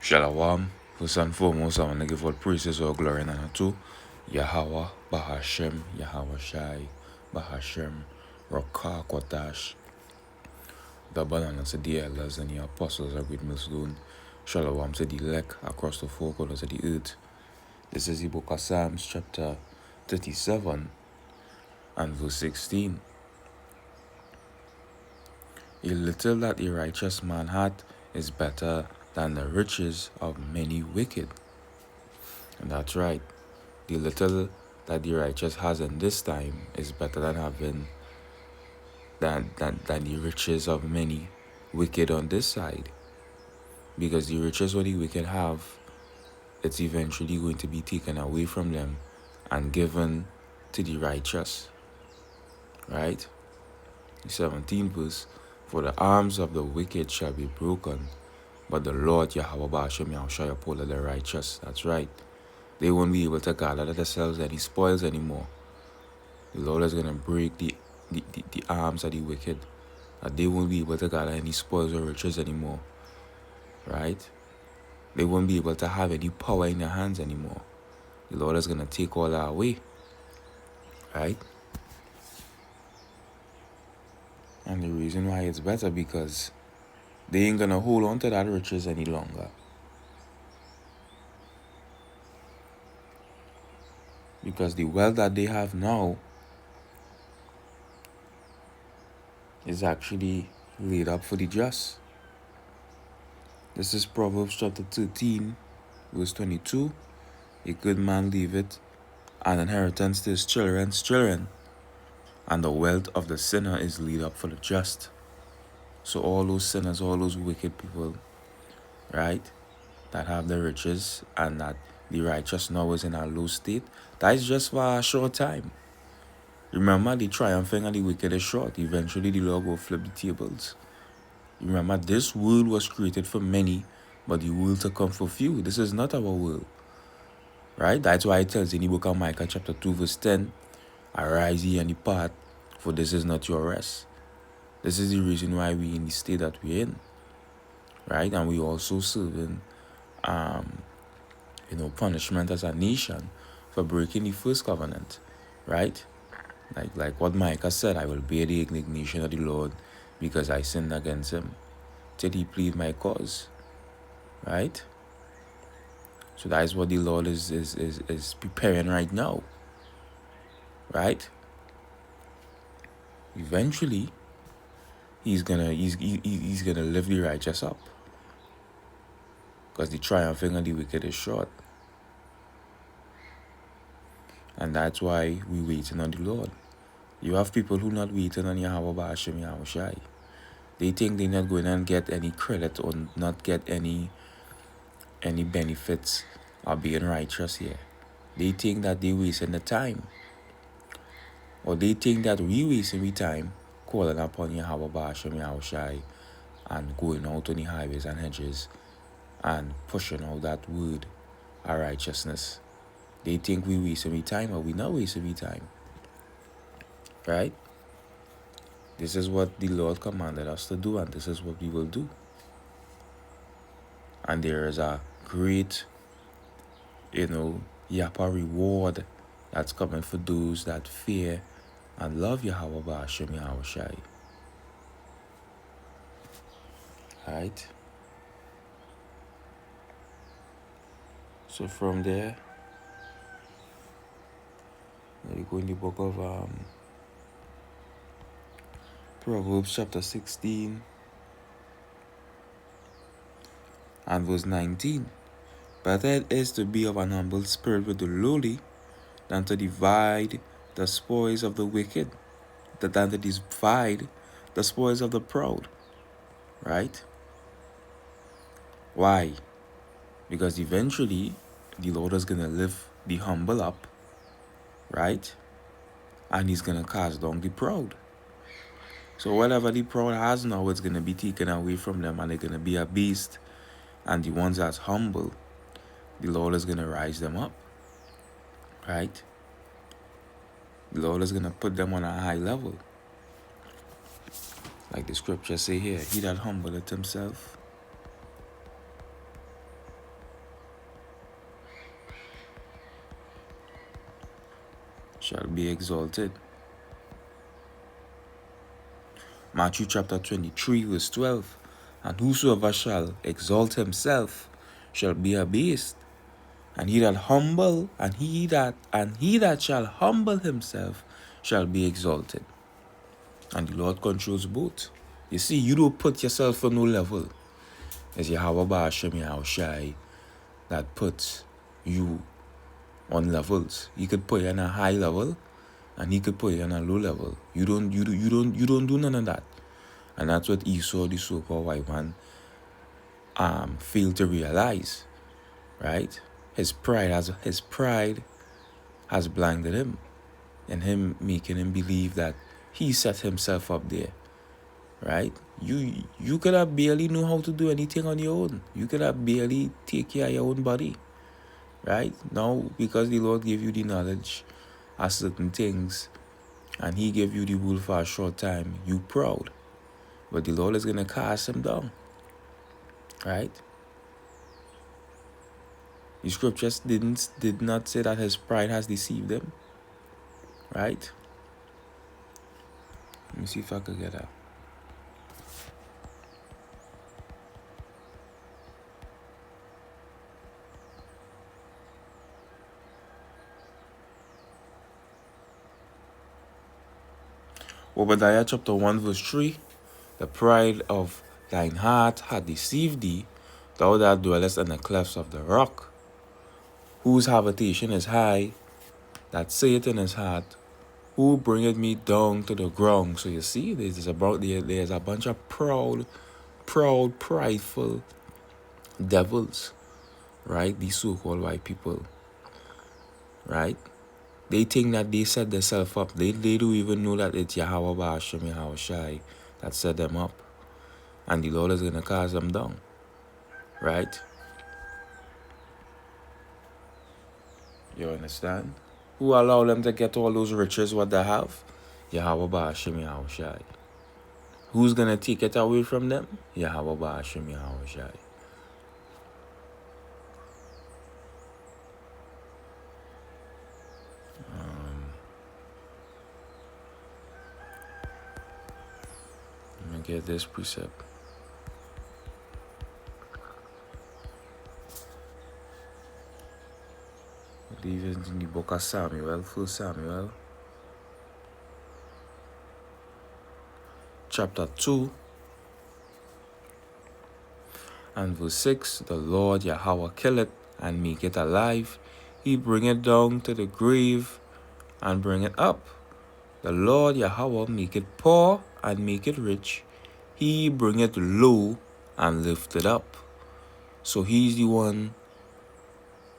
Shalom. First and foremost, I want to give all praises, all glory, and honor to Yahweh, Bahashem, Yahweh Shai, Bahashem, Rakah, Kwatash, the bananas to the elders and the apostles of Great Millstone. Shalom to the elect across the four corners of the earth. This is the book of Psalms, chapter 37 and verse 16. A little that a righteous man hath is better than the riches of many wicked. And that's right. The little that the righteous has in this time is better than having than the riches of many wicked on this side. Because the riches what the wicked have, it's eventually going to be taken away from them and given to the righteous. Right? The 17th verse, for the arms of the wicked shall be broken, but the Lord Yahweh Ba'ashem shall uphold the righteous. That's right. They won't be able to gather themselves any spoils anymore. The Lord is going to break the arms of the wicked, that they won't be able to gather any spoils or riches anymore. Right? They won't be able to have any power in their hands anymore. The Lord is going to take all that away. Right? And the reason why it's better, because they ain't going to hold on to that riches any longer. Because the wealth that they have now is actually laid up for the just. This is Proverbs chapter 13, verse 22. A good man leaveth an inheritance to his children's children, and the wealth of the sinner is laid up for the just. So all those sinners, all those wicked people, right, that have the riches and that the righteous now is in a low state, that is just for a short time. Remember, the triumphing and the wicked is short. Eventually the Lord will flip the tables. Remember, this world was created for many, but the world to come for few. This is not our world. Right? That's why it tells in the book of Micah chapter 2 verse 10, arise ye and depart, for this is not your rest. This is the reason why we in the state that we're in. Right? And we also serving punishment as a nation for breaking the first covenant. Right? Like what Micah said, I will bear the indignation of the Lord because I sinned against him, till he plead my cause. Right? So that is what the Lord is preparing right now. Right? Eventually, he's gonna lift the righteous up. Because the triumphing of the wicked is short. And that's why we waiting on the Lord. You have people who not waiting on Yahweh Ba'ashem Yahweh Shai. They think they're not going to get any credit or not get any benefits of being righteous here. They think that they wasting the time. Or they think that we wasting the time calling upon Yahweh Ba'ashem Yahweh Shai and going out on the highways and hedges and pushing out that word of righteousness. They think we wasting the time, or we not wasting the time. Right? This is what the Lord commanded us to do, and this is what we will do. And there is a great, Yapa reward that's coming for those that fear and love Yahweh Ba'ashem Yahweh Shai. Right? So from there, we go in the book of Proverbs chapter 16 and verse 19. Better it is to be of an humble spirit with the lowly than to divide the spoils of the wicked, than to divide the spoils of the proud. Right? Why? Because eventually the Lord is going to lift the humble up, right? And he's going to cast down the proud. So whatever the proud has now, it's going to be taken away from them, and they're going to be abased. And the ones that's humble, the Lord is going to rise them up, right? The Lord is going to put them on a high level. Like the scriptures say here, he that humbleth himself shall be exalted. Matthew chapter 23 verse 12. And whosoever shall exalt himself shall be abased, and he that shall humble himself shall be exalted. And the Lord controls both. You see, you don't put yourself on no level. It's Yahweh Ba'ashem Yahushai that puts you on levels. He could put you on a high level, and he could put you on a low level. You don't do none of that. And that's what Esau, the so-called white man, failed to realize. Right? His pride has blinded him, and him making him believe that he set himself up there. Right? You could have barely know how to do anything on your own. You could have barely take care of your own body. Right? Now, because the Lord gave you the knowledge of certain things, and he gave you the rule for a short time, you proud. But the Lord is going to cast him down. Right? The scriptures did not say that his pride has deceived him. Right? Let me see if I could get that. Obadiah chapter 1 verse 3. The pride of thine heart hath deceived thee, thou that dwellest in the clefts of the rock, whose habitation is high, that saith in his heart, who bringeth me down to the ground. So you see, there's a bunch of proud, prideful devils, right? These so-called white people, right? They think that they set themselves up. They don't even know that it's Yahweh Ba'ashem Yahushai that set them up. And the Lord is going to cast them down. Right? You understand? Who allowed them to get all those riches what they have? Yahweh Ba'ashem Yahushai. Who's going to take it away from them? Yahweh Ba'ashem Yahushai. Let me get this precept. I believe it's in the book of Samuel, 1 Samuel, chapter 2, and verse 6. The Lord Yahweh killeth and make it alive. He bring it down to the grave and bring it up. The Lord Yahweh make it poor and make it rich. He bring it low and lift it up. So he's the one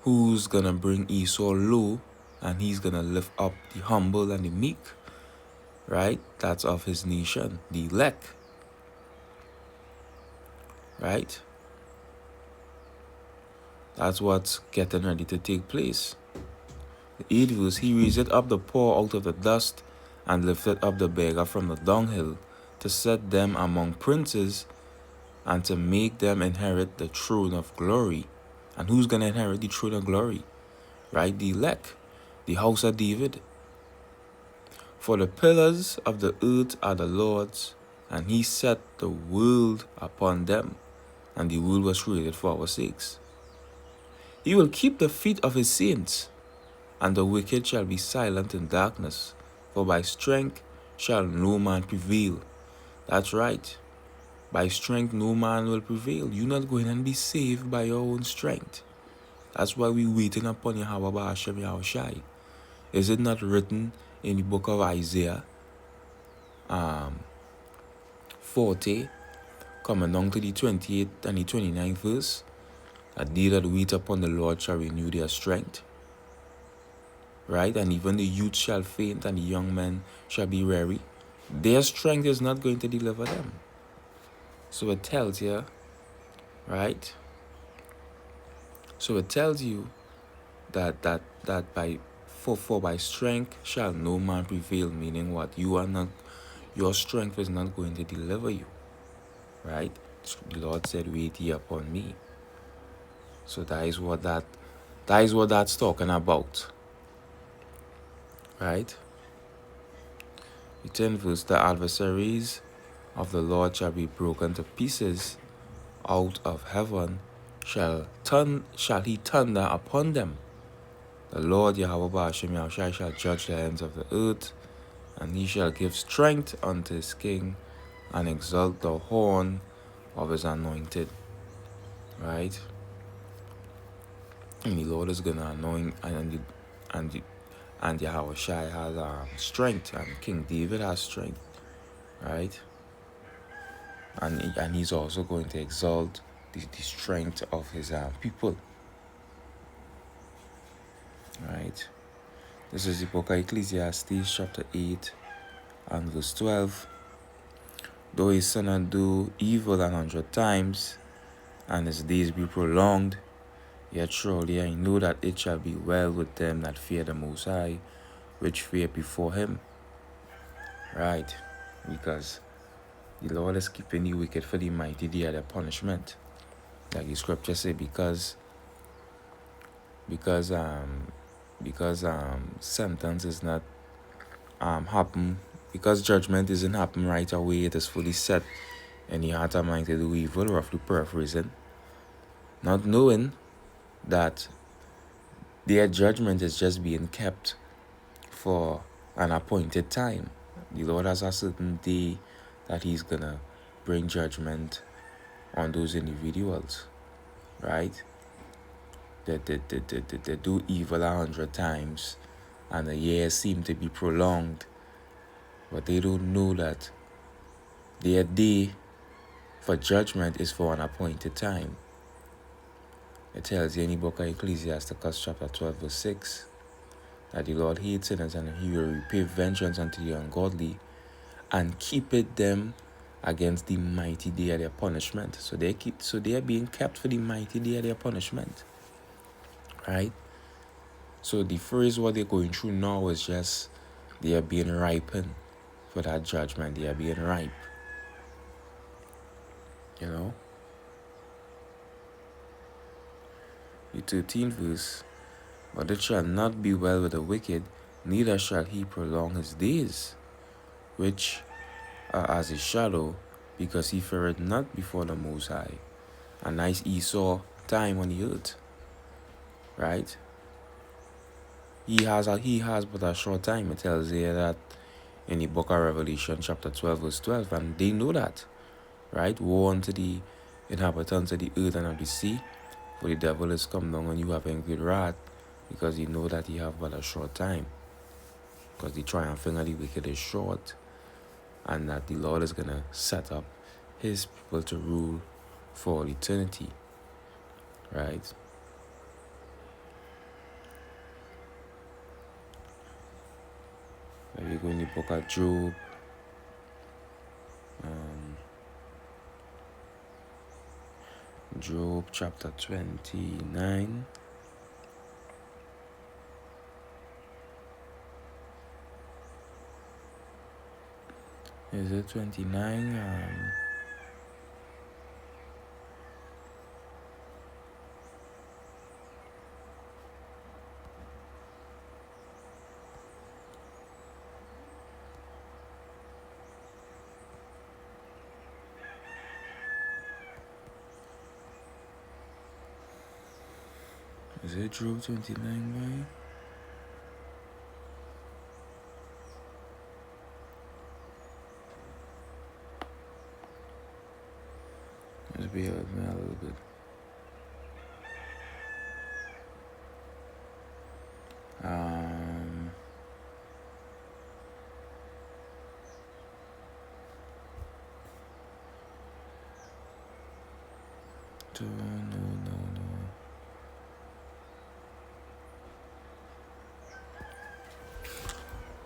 who's gonna bring Esau low, and he's gonna lift up the humble and the meek. Right? That's of his nation, the elect. Right? That's what's getting ready to take place. The 8th verse, he raised up the poor out of the dust, and lifted up the beggar from the dunghill, to set them among princes, and to make them inherit the throne of glory. And who's going to inherit the throne of glory? Right? The elect, the house of David. For the pillars of the earth are the Lord's, and he set the world upon them, and the world was created for our sakes. He will keep the feet of his saints, and the wicked shall be silent in darkness, for by strength shall no man prevail. That's right. By strength no man will prevail. You're not going to be saved by your own strength. That's why we're waiting upon Yahweh Ba'ashem Yahushai. Is it not written in the book of Isaiah 40, coming down to the 28th and the 29th verse, that they that wait upon the Lord shall renew their strength. Right? And even the youth shall faint, and the young men shall be weary. Their strength is not going to deliver them. So it tells you, right? So it tells you that by strength shall no man prevail, meaning what? Your strength is not going to deliver you. Right? The Lord said, wait ye upon me. So that is what that's talking about. Right? The 10th verse, the adversaries of the Lord shall be broken to pieces. Out of heaven shall he thunder upon them. The Lord Yahweh Ba'ashem Yahushai shall judge the ends of the earth, and he shall give strength unto his king, and exalt the horn of his anointed. Right? And the Lord is gonna anoint, and Yahweh Shai has strength, and King David has strength, right? And he's also going to exalt the strength of his people, right? This is the book of Ecclesiastes, chapter 8 and verse 12. Though his son do evil 100 times, and his days be prolonged, yet surely I know that it shall be well with them that fear the Most High, which fear before him. Right? Because the Lord is keeping the wicked for the mighty day of their punishment. Like the scripture say, because sentence is not happen, because judgment isn't happen right away, it is fully set in the heart of mind to do evil, roughly paraphrasing, not knowing that their judgment is just being kept for an appointed time. The Lord has a certain day that he's gonna bring judgment on those individuals, right? They do evil 100 times, and the years seem to be prolonged, but they don't know that their day for judgment is for an appointed time. It tells you in the book of Ecclesiastes, chapter 12, verse 6, that the Lord hates sinners, and he will repay vengeance unto the ungodly, and keepeth them against the mighty day of their punishment. So they are being kept for the mighty day of their punishment. Right? So the phrase what they're going through now is just they are being ripened for that judgment. They are being ripe. You know? The 13th verse, but it shall not be well with the wicked, neither shall he prolong his days, which are as a shadow, because he feareth not before the Most High. A nice Esau time on the earth. Right? He has but a short time. It tells you that in the book of Revelation, chapter 12, verse 12, and they know that. Right? Woe unto the inhabitants of the earth and of the sea, for the devil is come down and you have great wrath, because you know that he have but a short time. Because the triumphing of the wicked is short, and that the Lord is gonna set up his people to rule for eternity. Right? We go in the book of Job. Job chapter 29. Is it 29? Is it Job 29, right? Let's be with me a little bit.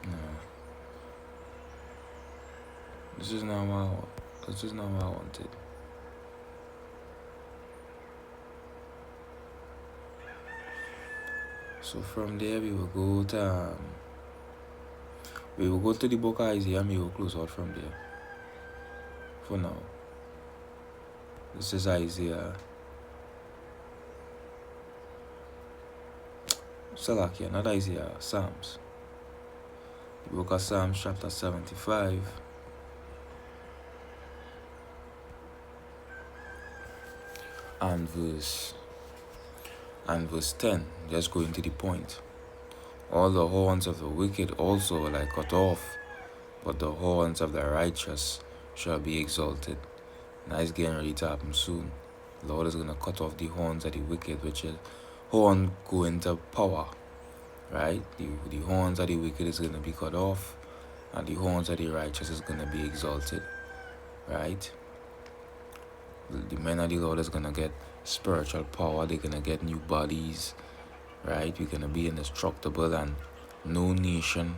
No. This is not what I wanted. So from there we will go to the book of Isaiah, and we will close out from there. For now. This is Isaiah. Salakia, not Isaiah, Psalms. Book of Psalms chapter 75 and verse 10. Just going to the point. All the horns of the wicked also will I cut off, but the horns of the righteous shall be exalted. Now it's getting ready to happen soon. The Lord is going to cut off the horns of the wicked, which is horn go into power, right? The horns of the wicked is going to be cut off, and the horns of the righteous is going to be exalted, right? The men of the Lord is going to get spiritual power. They're going to get new bodies, right? We're going to be indestructible, and no nation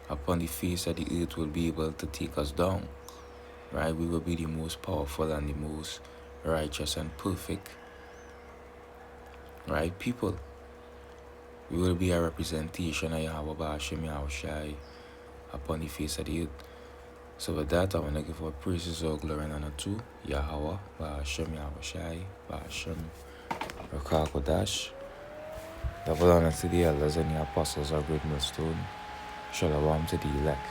upon the face of the earth will be able to take us down, right? We will be the most powerful and the most righteous and perfect, right, people. We will be a representation of Yahweh Ba'ashem Yahushai upon the face of the earth. So with that, I want to give all praises, all glory and honor to Yahweh Ba'ashem Yahushai Ba'ashem Rakah Kodash. Double honor to the elders and the apostles of Great Millstone. Shalom to the elect.